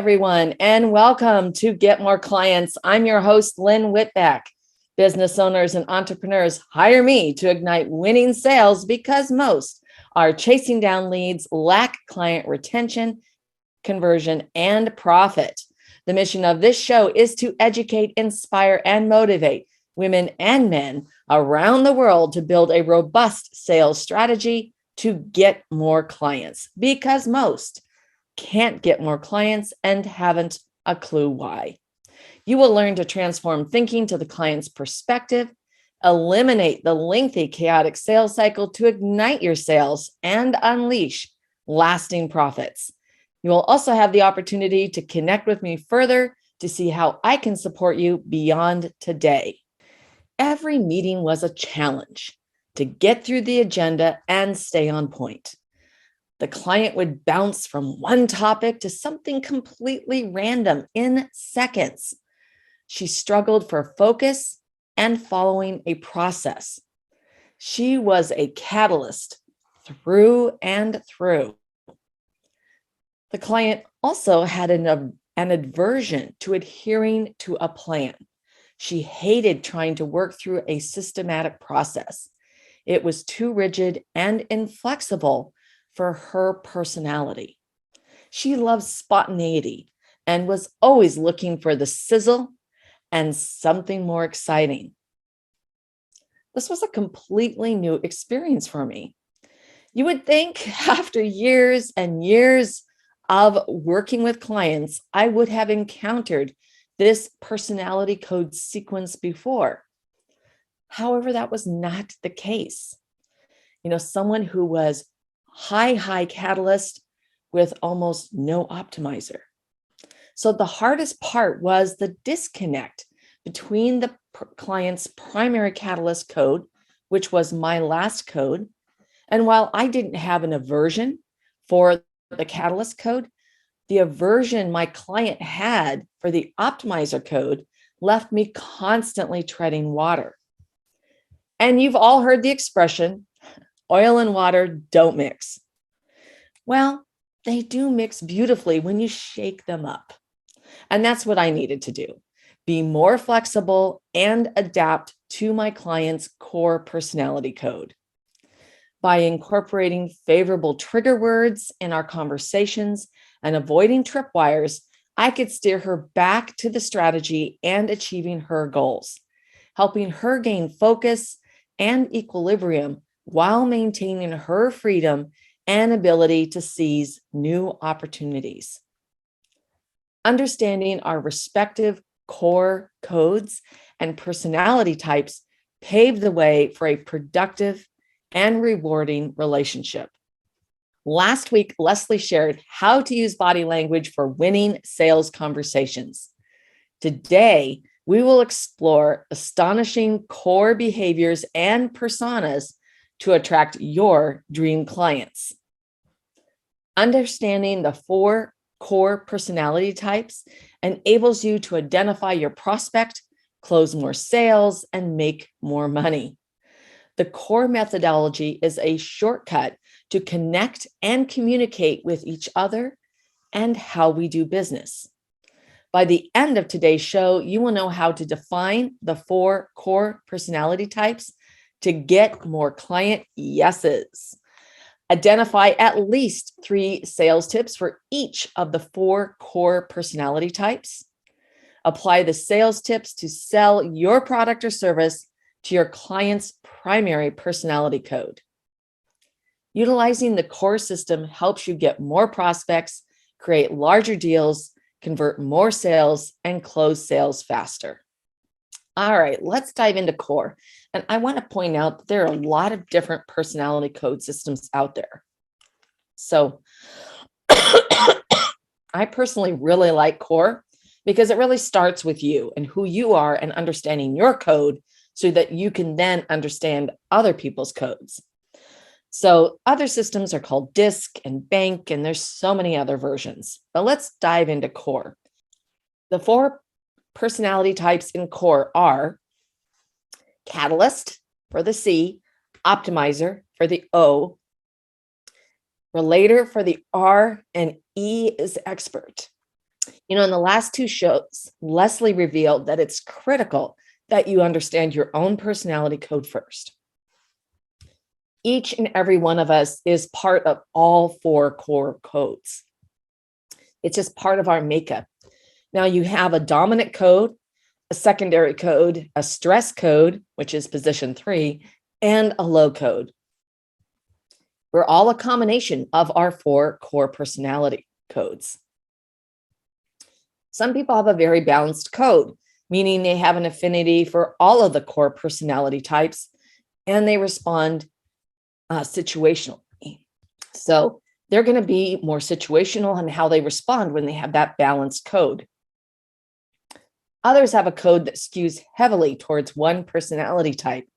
everyone, and welcome to Get More Clients. I'm your host, Lynn Whitbeck. Business owners and entrepreneurs hire me to ignite winning sales because most are chasing down leads, lack client retention, conversion, and profit. The mission of this show is to educate, inspire, and motivate women and men around the world to build a robust sales strategy to get more clients because most can't get more clients and haven't a clue why. You will learn to transform thinking to the client's perspective, eliminate the lengthy, chaotic sales cycle to ignite your sales and unleash lasting profits. You will also have the opportunity to connect with me further to see how I can support you beyond today. Every meeting was a challenge to get through the agenda and stay on point. The client would bounce from one topic to something completely random in seconds. She struggled for focus and following a process. She was a catalyst through and through. The client also had an aversion to adhering to a plan. She hated trying to work through a systematic process. It was too rigid and inflexible for her personality. She loved spontaneity and was always looking for the sizzle and something more exciting. This was a completely new experience for me. You would think after years and years of working with clients, I would have encountered this personality code sequence before. However, that was not the case. Someone who was high catalyst with almost no optimizer. So the hardest part was the disconnect between the client's primary catalyst code, which was my last code. And while I didn't have an aversion for the catalyst code, the aversion my client had for the optimizer code left me constantly treading water. And you've all heard the expression, oil and water don't mix. Well, they do mix beautifully when you shake them up. And that's what I needed to do. Be more flexible and adapt to my client's core personality code. By incorporating favorable trigger words in our conversations and avoiding tripwires, I could steer her back to the strategy and achieving her goals, helping her gain focus and equilibrium while maintaining her freedom and ability to seize new opportunities. Understanding our respective core codes and personality types paved the way for a productive and rewarding relationship. Last week, Leslie shared how to use body language for winning sales conversations. Today, we will explore astonishing core behaviors and personas to attract your dream clients. Understanding the 4 core personality types enables you to identify your prospect, close more sales, and make more money. The core methodology is a shortcut to connect and communicate with each other and how we do business. By the end of today's show, you will know how to define the 4 core personality types to get more client yeses. Identify at least 3 sales tips for each of the 4 core personality types. Apply the sales tips to sell your product or service to your client's primary personality code. Utilizing the core system helps you get more prospects, create larger deals, convert more sales, and close sales faster. All right, let's dive into core. And I want to point out that there are a lot of different personality code systems out there. So I personally really like core because it really starts with you and who you are and understanding your code so that you can then understand other people's codes. So other systems are called DISC and BANK, and there's so many other versions. But let's dive into core. The 4 personality types in core are catalyst for the C, optimizer for the O, relator for the R, and E is expert. In the last two shows, Leslie revealed that it's critical that you understand your own personality code first. Each and every one of us is part of all four core codes. It's just part of our makeup. Now, you have a dominant code, a secondary code, a stress code, which is position 3, and a low code. We're all a combination of our four core personality codes. Some people have a very balanced code, meaning they have an affinity for all of the core personality types, and they respond situationally. So they're going to be more situational in how they respond when they have that balanced code. Others have a code that skews heavily towards one personality type,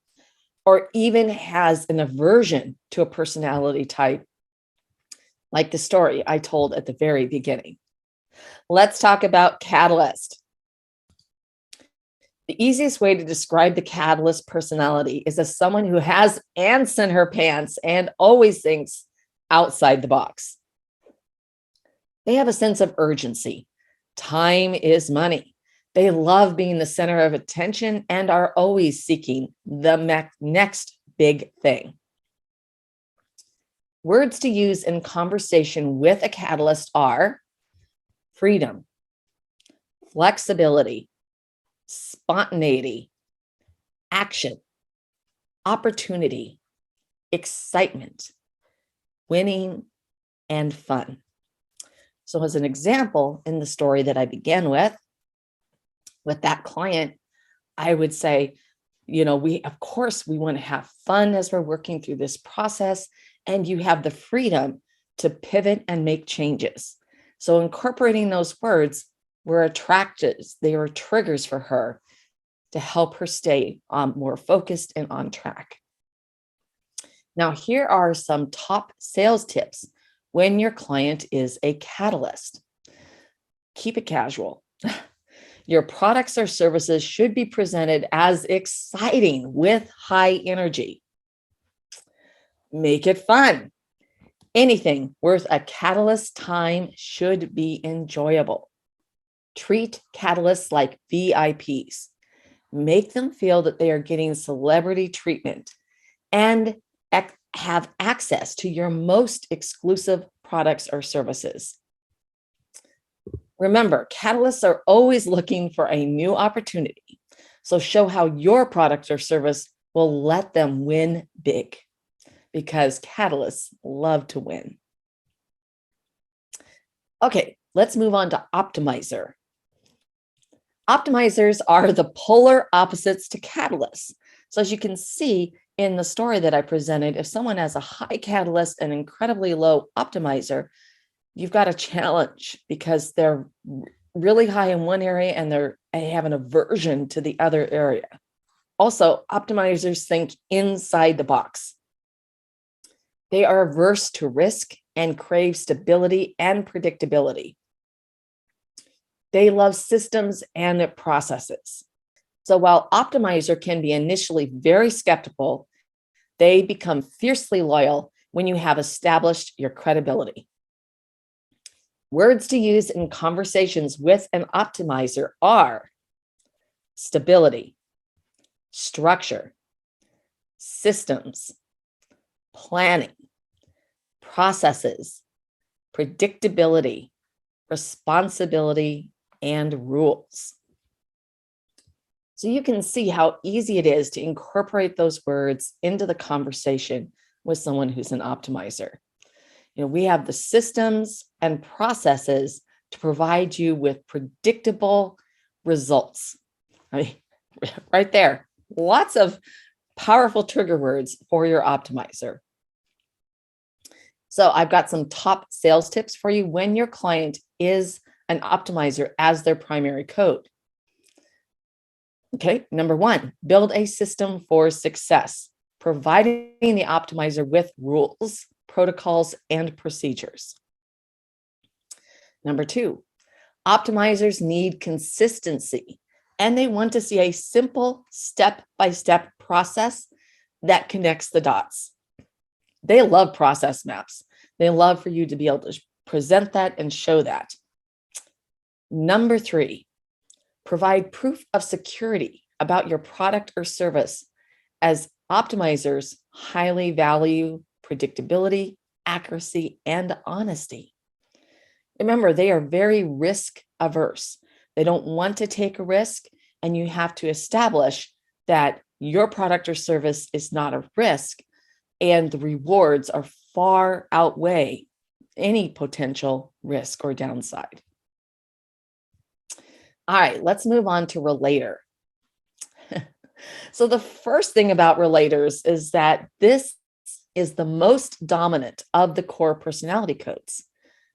or even has an aversion to a personality type, like the story I told at the very beginning. Let's talk about catalyst. The easiest way to describe the catalyst personality is as someone who has ants in her pants and always thinks outside the box. They have a sense of urgency. Time is money. They love being the center of attention and are always seeking the next big thing. Words to use in conversation with a catalyst are freedom, flexibility, spontaneity, action, opportunity, excitement, winning, and fun. So as an example, in the story that I began with that client, I would say, we want to have fun as we're working through this process, and you have the freedom to pivot and make changes. So incorporating those words were attractive. They were triggers for her to help her stay more focused and on track. Now, here are some top sales tips when your client is a catalyst. Keep it casual. Your products or services should be presented as exciting with high energy. Make it fun. Anything worth a catalyst time should be enjoyable. Treat catalysts like VIPs. Make them feel that they are getting celebrity treatment and have access to your most exclusive products or services. Remember, catalysts are always looking for a new opportunity. So show how your product or service will let them win big, because catalysts love to win. Okay, let's move on to optimizer. Optimizers are the polar opposites to catalysts. So as you can see in the story that I presented, if someone has a high catalyst and incredibly low optimizer, you've got a challenge because they're really high in one area and they have an aversion to the other area. Also, optimizers think inside the box. They are averse to risk and crave stability and predictability. They love systems and processes. So while optimizer can be initially very skeptical, they become fiercely loyal when you have established your credibility. Words to use in conversations with an optimizer are stability, structure, systems, planning, processes, predictability, responsibility, and rules. So you can see how easy it is to incorporate those words into the conversation with someone who's an optimizer. We have the systems and processes to provide you with predictable results. Right there, lots of powerful trigger words for your optimizer. So I've got some top sales tips for you when your client is an optimizer as their primary code. Okay, number 1, build a system for success, providing the optimizer with rules, protocols, and procedures. Number 2, optimizers need consistency, and they want to see a simple step-by-step process that connects the dots. They love process maps. They love for you to be able to present that and show that. Number 3, provide proof of security about your product or service, as optimizers highly value predictability, accuracy, and honesty. Remember, they are very risk averse. They don't want to take a risk, and you have to establish that your product or service is not a risk and the rewards are far outweigh any potential risk or downside. All right, let's move on to relator. So the first thing about relators is that this is the most dominant of the core personality codes.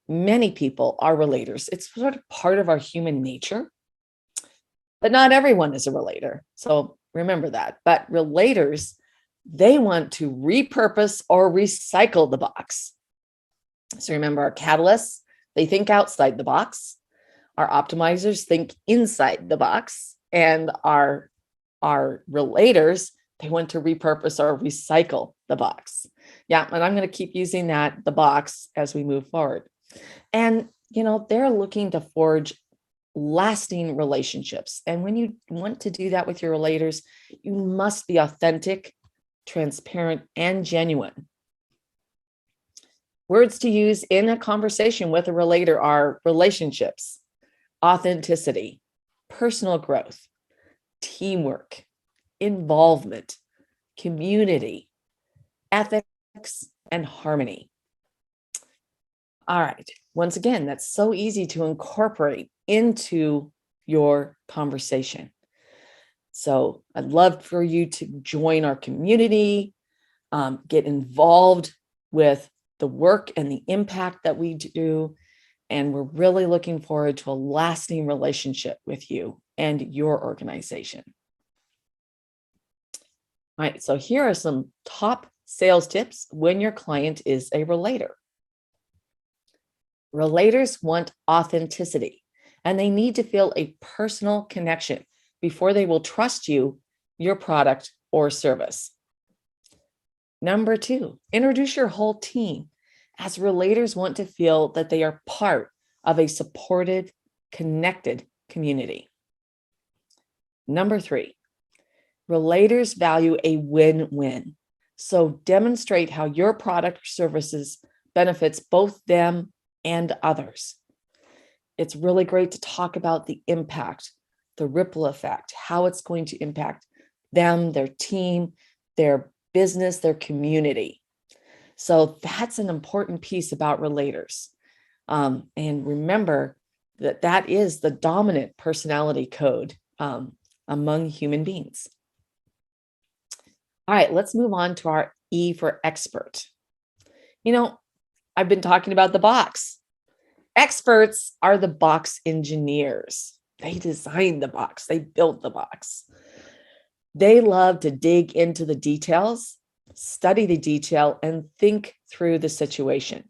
Many people are relators. It's sort of part of our human nature, but not everyone is a relator. So remember that. But relators, they want to repurpose or recycle the box. So remember, our catalysts, they think outside the box. Our optimizers think inside the box. And our relators, they want to repurpose or recycle the box. Yeah, and I'm going to keep using the box, as we move forward. And, they're looking to forge lasting relationships. And when you want to do that with your relators, you must be authentic, transparent, and genuine. Words to use in a conversation with a relator are relationships, authenticity, personal growth, teamwork, involvement, community, ethics, and harmony. All right. Once again, that's so easy to incorporate into your conversation. So I'd love for you to join our community, get involved with the work and the impact that we do. And we're really looking forward to a lasting relationship with you and your organization. All right. So here are some top sales tips when your client is a relator. Relators want authenticity, and they need to feel a personal connection before they will trust you, your product, or service. Number 2, introduce your whole team, as relators want to feel that they are part of a supported, connected community. Number 3, relators value a win-win. So demonstrate how your product or services benefits both them and others. It's really great to talk about the impact, the ripple effect, how it's going to impact them, their team, their business, their community. So that's an important piece about relators. And remember that is the dominant personality code among human beings. All right, let's move on to our E for expert. I've been talking about the box. Experts are the box engineers. They designed the box. They built the box. They love to dig into the details, study the detail, and think through the situation.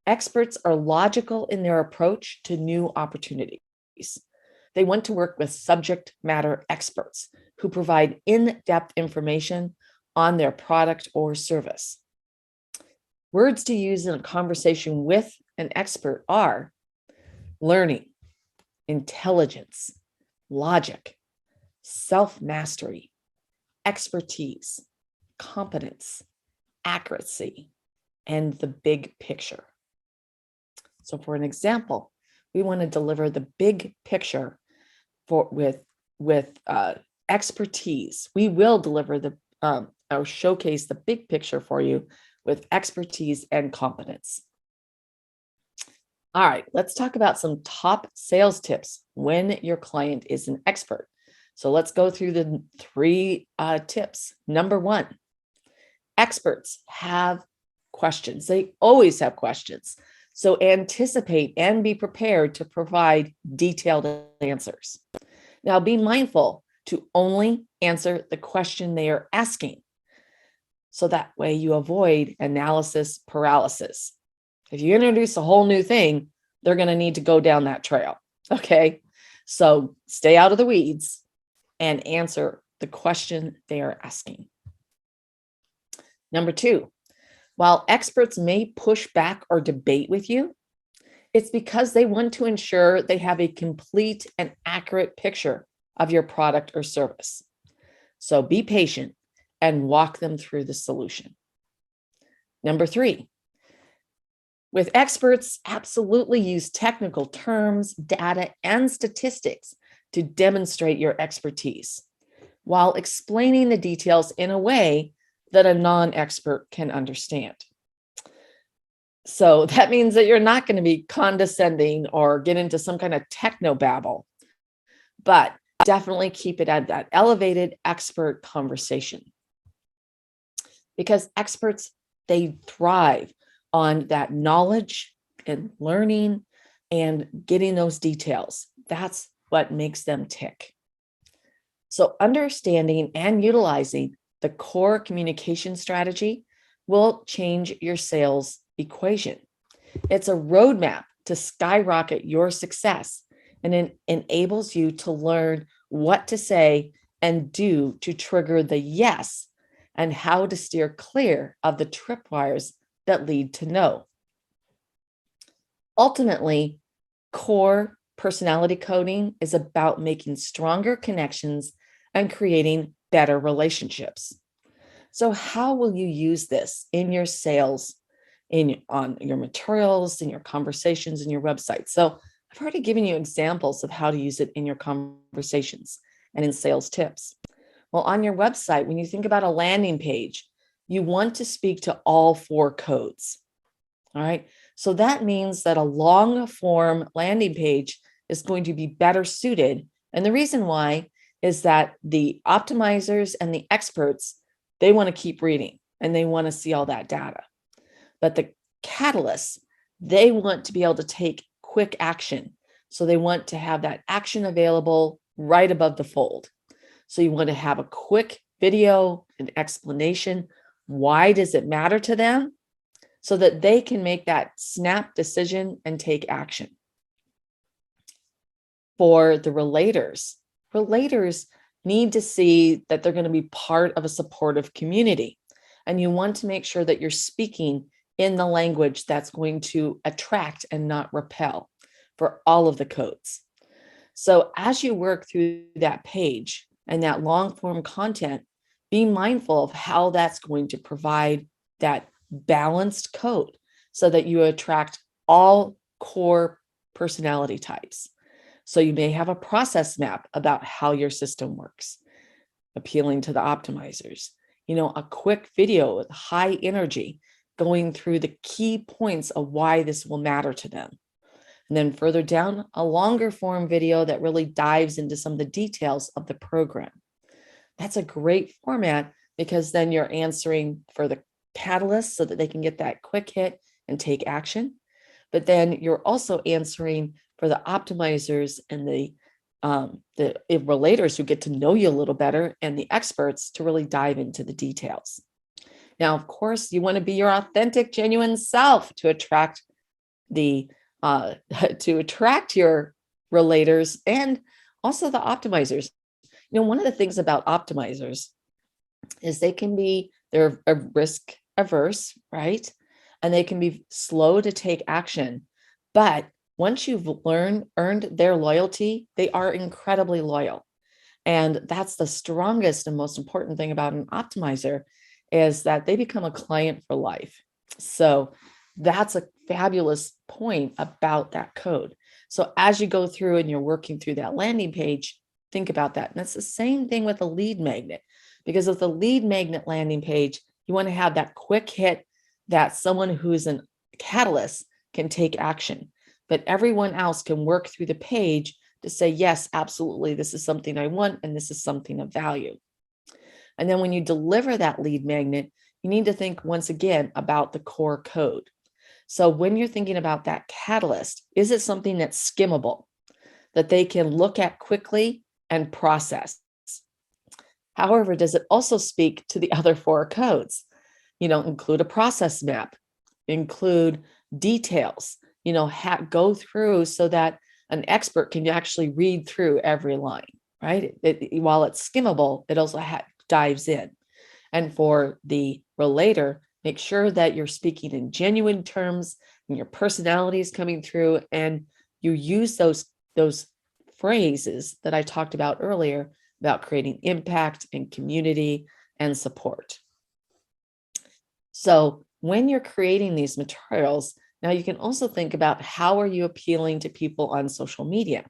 Experts are logical in their approach to new opportunities. They want to work with subject matter experts who provide in-depth information on their product or service. Words to use in a conversation with an expert are learning, intelligence, logic, self-mastery, expertise, competence, accuracy, and the big picture. So for an example, we want to deliver the big picture with expertise. We will deliver or showcase the big picture for you with expertise and competence. All right, let's talk about some top sales tips when your client is an expert. So let's go through the 3 tips. Number 1, experts have questions. They always have questions. So anticipate and be prepared to provide detailed answers. Now, be mindful to only answer the question they are asking. So that way you avoid analysis paralysis. If you introduce a whole new thing, they're going to need to go down that trail. Okay. So stay out of the weeds and answer the question they are asking. Number 2, while experts may push back or debate with you, It's because they want to ensure they have a complete and accurate picture of your product or service. So be patient and walk them through the solution. Number 3, with experts, absolutely use technical terms, data, and statistics to demonstrate your expertise while explaining the details in a way that a non-expert can understand. So that means that you're not going to be condescending or get into some kind of techno babble, but definitely keep it at that elevated expert conversation. Because experts, they thrive on that knowledge and learning and getting those details. That's what makes them tick. So understanding and utilizing the core communication strategy will change your sales equation. It's a roadmap to skyrocket your success, and it enables you to learn what to say and do to trigger the yes, and how to steer clear of the tripwires that lead to no. Ultimately, core personality coding is about making stronger connections and creating better relationships. So how will you use this in your sales, on your materials, in your conversations, in your website? So I've already given you examples of how to use it in your conversations and in sales tips. Well, on your website, when you think about a landing page, you want to speak to all 4 codes. All right. So that means that a long form landing page is going to be better suited. And the reason why is that the optimizers and the experts, they want to keep reading and they want to see all that data. But the catalysts, they want to be able to take quick action. So they want to have that action available right above the fold. So you want to have a quick video, an explanation. Why does it matter to them? So that they can make that snap decision and take action. For the relators need to see that they're going to be part of a supportive community. And you want to make sure that you're speaking in the language that's going to attract and not repel for all of the codes. So as you work through that page and that long form content, be mindful of how that's going to provide that balanced code so that you attract all core personality types. So you may have a process map about how your system works, appealing to the optimizers, a quick video with high energy going through the key points of why this will matter to them. And then further down, a longer form video that really dives into some of the details of the program. That's a great format because then you're answering for the catalysts so that they can get that quick hit and take action. But then you're also answering for the optimizers and the relators who get to know you a little better, and the experts to really dive into the details. Now, of course, you want to be your authentic, genuine self to attract your relators and also the optimizers. One of the things about optimizers is they're risk averse, right? And they can be slow to take action. But once you've earned their loyalty, they are incredibly loyal. And that's the strongest and most important thing about an optimizer, is that they become a client for life. So that's a fabulous point about that code. So as you go through and you're working through that landing page, think about that. And that's the same thing with a lead magnet, because with the lead magnet landing page, you want to have that quick hit that someone who's a catalyst can take action, but everyone else can work through the page to say, yes, absolutely, this is something I want, and this is something of value. And then when you deliver that lead magnet, you need to think once again about the core code. So when you're thinking about that catalyst, is it something that's skimmable, that they can look at quickly and process? However, does it also speak to the other 4 codes? Include a process map, include details, go through so that an expert can actually read through every line, right? While it's skimmable, it also dives in. And for the relator, make sure that you're speaking in genuine terms and your personality is coming through, and you use those phrases that I talked about earlier about creating impact and community and support. So when you're creating these materials, now you can also think about how are you appealing to people on social media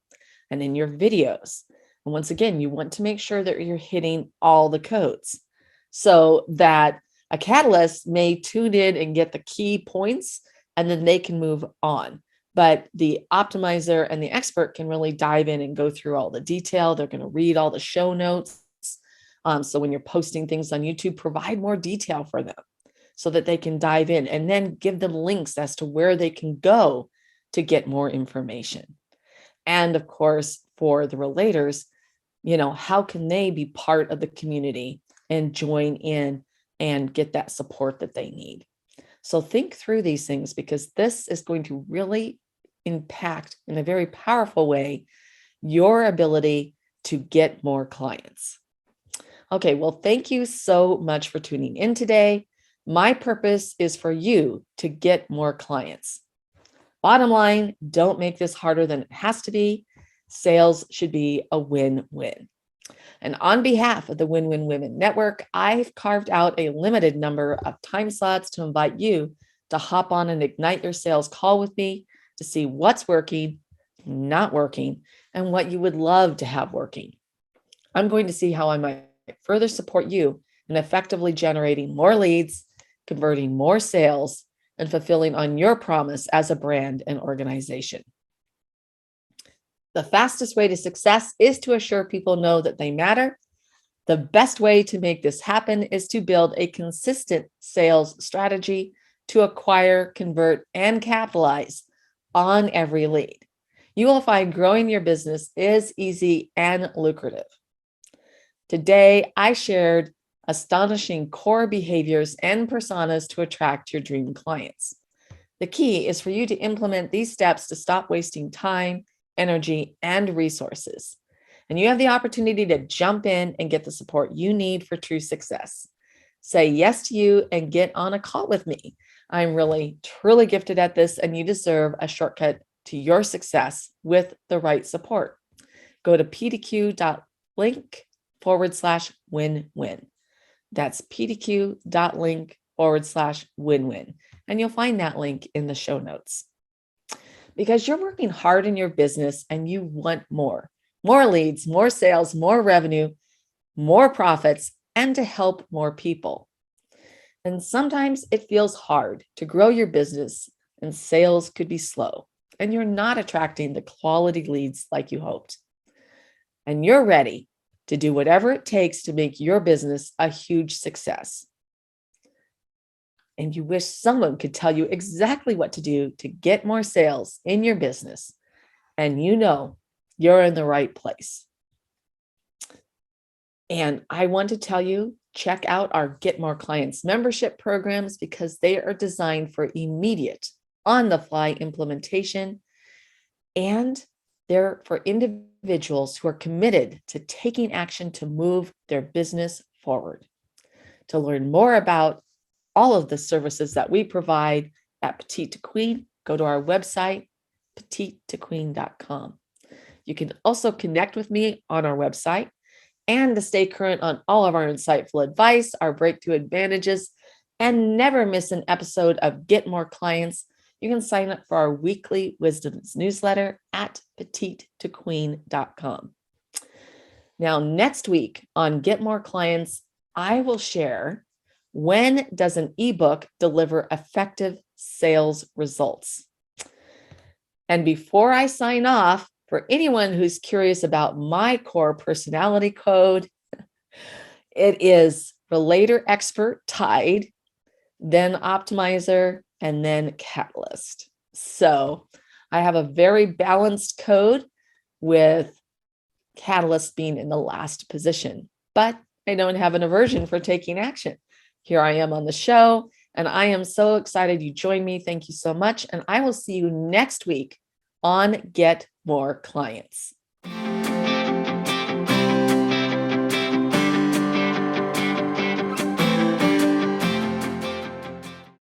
and in your videos. And once again, you want to make sure that you're hitting all the codes so that a catalyst may tune in and get the key points, and then they can move on. But the optimizer and the expert can really dive in and go through all the detail. They're going to read all the show notes. So when you're posting things on YouTube, provide more detail for them so that they can dive in, and then give them links as to where they can go to get more information. And of course, for the relators, how can they be part of the community and join in and get that support that they need? So think through these things, because this is going to really impact in a very powerful way your ability to get more clients. Okay, well, thank you so much for tuning in today. My purpose is for you to get more clients. Bottom line, don't make this harder than it has to be. Sales should be a win-win. And on behalf of the Win-Win Women Network, I've carved out a limited number of time slots to invite you to hop on and ignite your sales call with me to see what's working, not working, and what you would love to have working. I'm going to see how I might further support you in effectively generating more leads, converting more sales, and fulfilling on your promise as a brand and organization. The fastest way to success is to assure people know that they matter. The best way to make this happen is to build a consistent sales strategy to acquire, convert, and capitalize on every lead. You will find growing your business is easy and lucrative. Today, I shared astonishing core behaviors and personas to attract your dream clients. The key is for you to implement these steps to stop wasting time, energy, and resources. And you have the opportunity to jump in and get the support you need for true success. Say yes to you and get on a call with me. I'm really, truly gifted at this, and you deserve a shortcut to your success with the right support. Go to pdq.link/win-win. That's pdq.link/win-win. And you'll find that link in the show notes. Because you're working hard in your business and you want more leads, more sales, more revenue, more profits, and to help more people. And sometimes it feels hard to grow your business and sales could be slow and you're not attracting the quality leads like you hoped. And you're ready to do whatever it takes to make your business a huge success. And you wish someone could tell you exactly what to do to get more sales in your business. And you're in the right place. And I want to tell you, check out our Get More Clients membership programs, because they are designed for immediate, on-the-fly implementation. And they're for individuals who are committed to taking action to move their business forward. To learn more about all of the services that we provide at Petite to Queen, go to our website, petitetoqueen.com. You can also connect with me on our website, and to stay current on all of our insightful advice, our breakthrough advantages, and never miss an episode of Get More Clients, you can sign up for our weekly wisdoms newsletter at petitetoqueen.com. Now, next week on Get More Clients, I will share, when does an ebook deliver effective sales results? And before I sign off, for anyone who's curious about my core personality code, it is relator, expert, tied, then optimizer, and then catalyst. So I have a very balanced code, with catalyst being in the last position, but I don't have an aversion for taking action. Here I am on the show, and I am so excited you joined me. Thank you so much. And I will see you next week on Get More Clients.